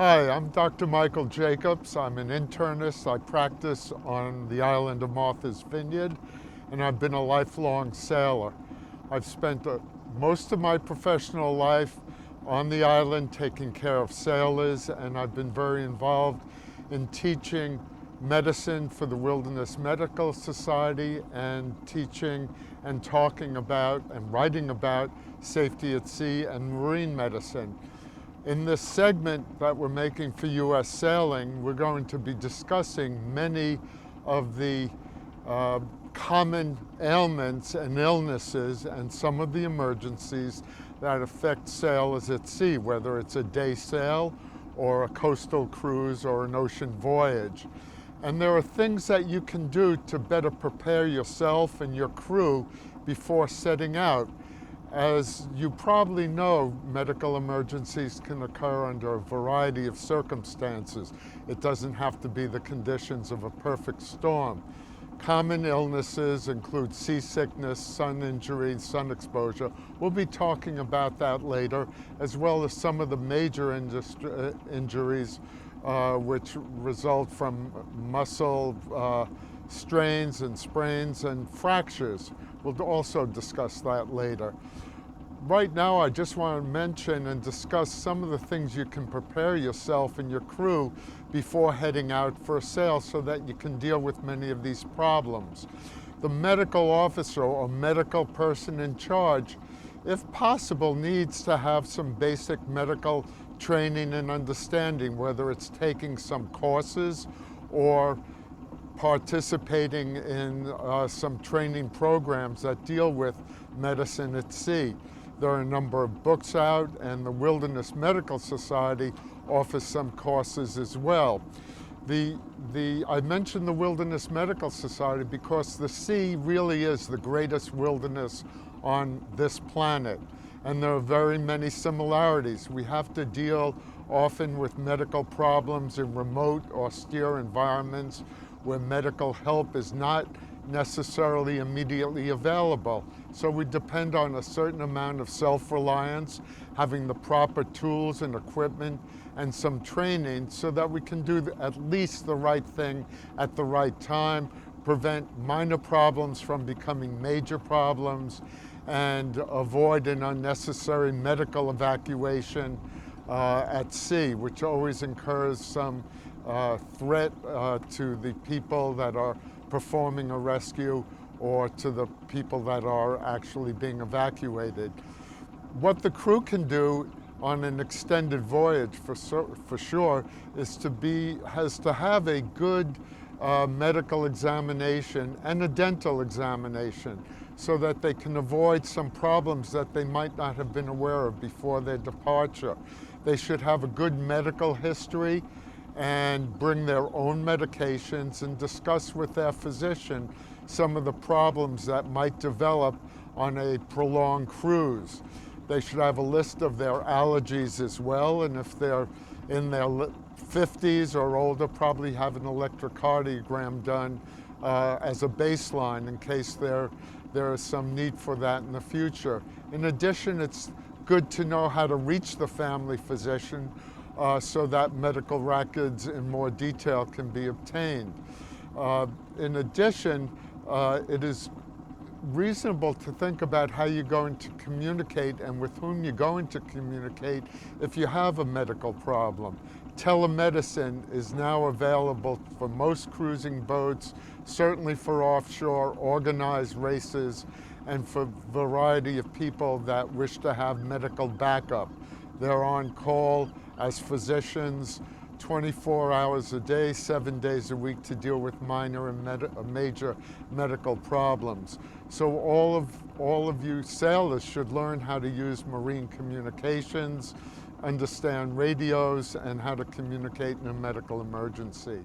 Hi, I'm Dr. Michael Jacobs. I'm an internist. I practice on the island of Martha's Vineyard, and I've been a lifelong sailor. I've spent most of my professional life on the island taking care of sailors, and I've been very involved in teaching medicine for the Wilderness Medical Society and teaching and talking about and writing about safety at sea and marine medicine. In this segment that we're making for U.S. Sailing, we're going to be discussing many of the common ailments and illnesses and some of the emergencies that affect sailors at sea, whether it's a day sail or a coastal cruise or an ocean voyage. And there are things that you can do to better prepare yourself and your crew before setting out. As you probably know, medical emergencies can occur under a variety of circumstances. It doesn't have to be the conditions of a perfect storm. Common illnesses include seasickness, sun injury, sun exposure. We'll be talking about that later, as well as some of the major injuries which result from muscle strains and sprains and fractures. We'll also discuss that later. Right now, I just want to mention and discuss some of the things you can prepare yourself and your crew before heading out for a sail so that you can deal with many of these problems. The medical officer or medical person in charge, if possible, needs to have some basic medical training and understanding, whether it's taking some courses or participating in some training programs that deal with medicine at sea. There are a number of books out, and the Wilderness Medical Society offers some courses as well. I mentioned the Wilderness Medical Society because the sea really is the greatest wilderness on this planet, and there are very many similarities. We have to deal often with medical problems in remote, austere environments where medical help is not necessarily immediately available. So we depend on a certain amount of self-reliance, having the proper tools and equipment and some training so that we can do at least the right thing at the right time, prevent minor problems from becoming major problems, and avoid an unnecessary medical evacuation at sea, which always incurs some threat to the people that are performing a rescue or to the people that are actually being evacuated. What the crew can do on an extended voyage for sure is to have a good medical examination and a dental examination so that they can avoid some problems that they might not have been aware of before their departure. They should have a good medical history and bring their own medications and discuss with their physician some of the problems that might develop on a prolonged cruise. They should have a list of their allergies as well, and if they're in their 50s or older, probably have an electrocardiogram done as a baseline in case there is some need for that in the future. In addition, it's good to know how to reach the family physician so that medical records in more detail can be obtained. In addition, it is reasonable to think about how you're going to communicate and with whom you're going to communicate if you have a medical problem. Telemedicine is now available for most cruising boats, certainly for offshore organized races, and for a variety of people that wish to have medical backup. They're on call as physicians 24 hours a day, 7 days a week to deal with minor and major medical problems. So all of you sailors should learn how to use marine communications, understand radios, and how to communicate in a medical emergency.